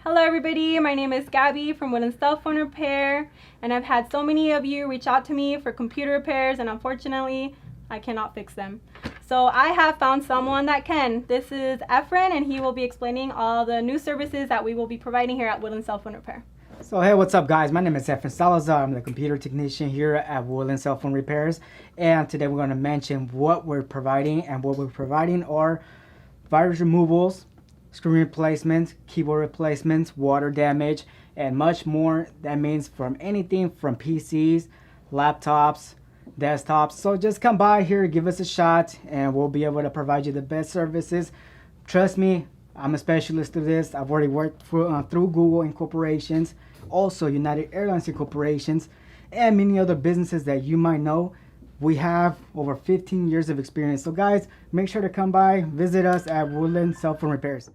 Hello everybody, my name is Gabby from Woodland Cell Phone Repair, and I've had so many of you reach out to me for computer repairs, and unfortunately I cannot fix them. So I have found someone that can. This is Efren, and he will be explaining all the new services that we will be providing here at Woodland Cell Phone Repair. So hey, what's up guys? My name is Efren Salazar. I'm the computer technician here at Woodland Cell Phone Repairs, and today we're going to mention what we're providing, and what we're providing are virus removals, screen replacements, keyboard replacements, water damage, and much more. That means from anything from PCs, laptops, desktops. So just come by here, give us a shot, and we'll be able to provide you the best services. Trust me, I'm a specialist of this. I've already worked through Google Incorporations, also United Airlines Incorporations, and many other businesses that you might know. We have over 15 years of experience. So guys, make sure to come by, visit us at Woodland Cell Phone Repairs.